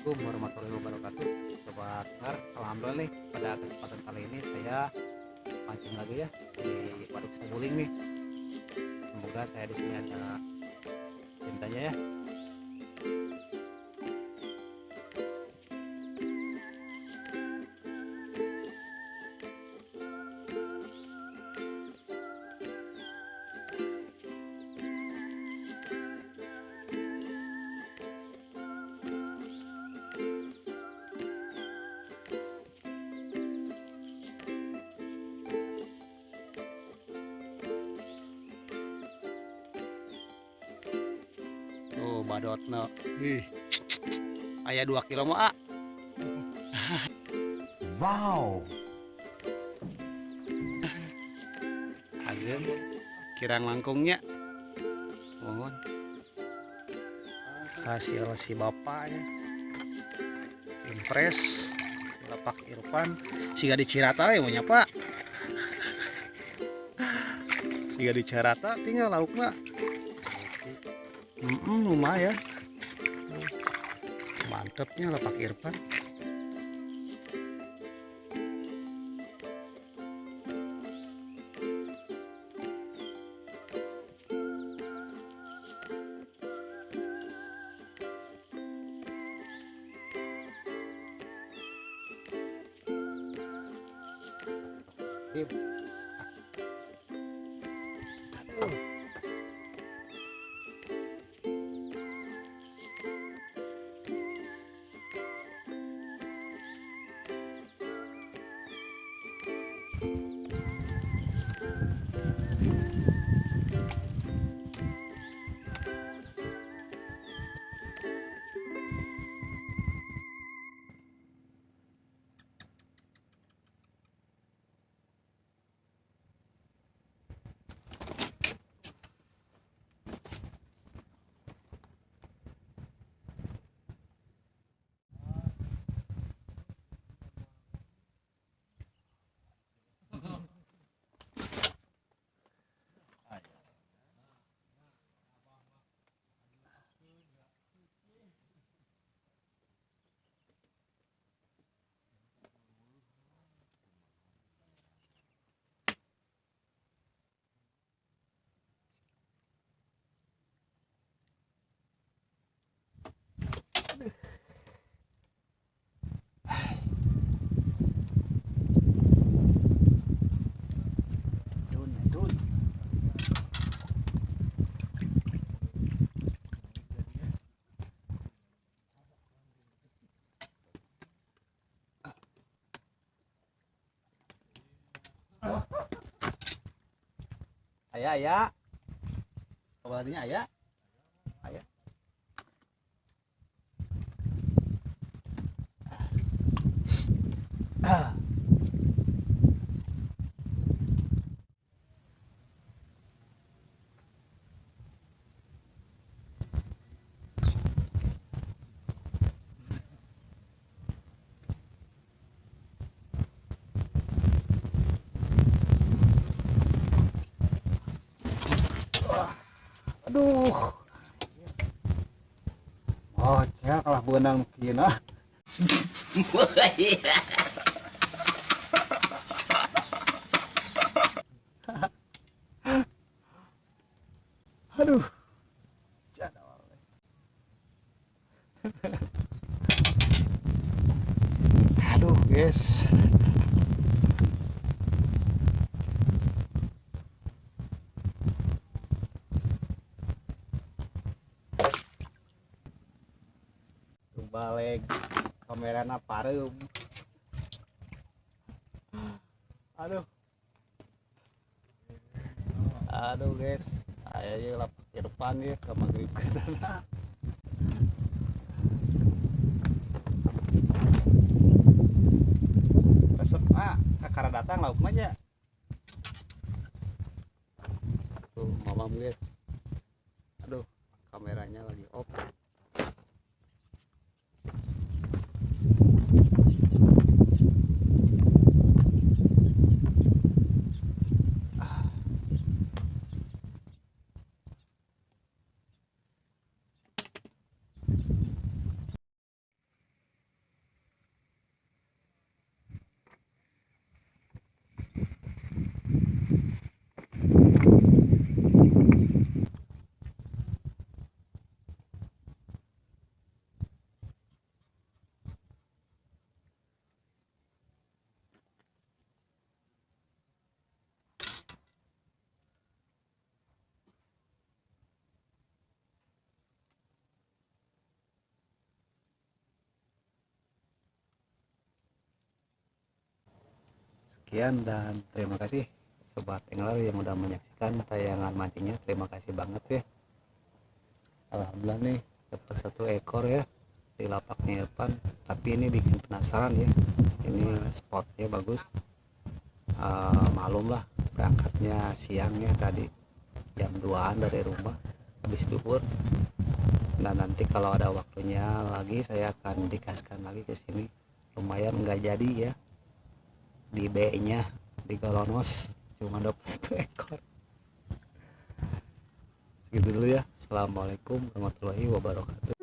Assalamualaikum warahmatullahi wabarakatuh. Sobat Gar, alhamdulillah nih pada kesempatan kali ini saya mancing lagi ya di Waduk Saguling nih. Semoga saya di sini ada cintanya ya. Tuh badotna. Ih. Aya 2 kilo mah. Wow. Ageun kirang langkungnya. Mohon. Hasil si bapaknya. Impres. Lapak Irfan. Siga di Cirata ya maunya Pak. Siga di Cirata tinggal laukna. Lumayan. Mantepnya lapak Irfan. Ayah. Kabarnya ayah. Ayah. Aduh. Oh, cek kalah benang mungkin ah. Aduh. Aduh, guys. Balik kamerana parem. Aduh guys, ayo lapak Irfan ya ke maghrib kana. Resep kakara datang lauk mah. Tuh mamam guys. Aduh, kameranya lagi off. Sekian dan terima kasih sobat angler yang udah menyaksikan tayangan mancingnya. Terima kasih banget ya. Alhamdulillah nih dapat 1 ekor ya di lapaknya Irfan, tapi ini bikin penasaran ya. Ini spotnya bagus. Malum lah berangkatnya siang ya, tadi jam 2-an dari rumah habis duhur. Nah nanti kalau ada waktunya lagi saya akan dikasihkan lagi ke sini. Lumayan nggak jadi ya, di B nya di Golonos cuma dapat 1 ekor. Segitu dulu ya. Assalamualaikum warahmatullahi wabarakatuh.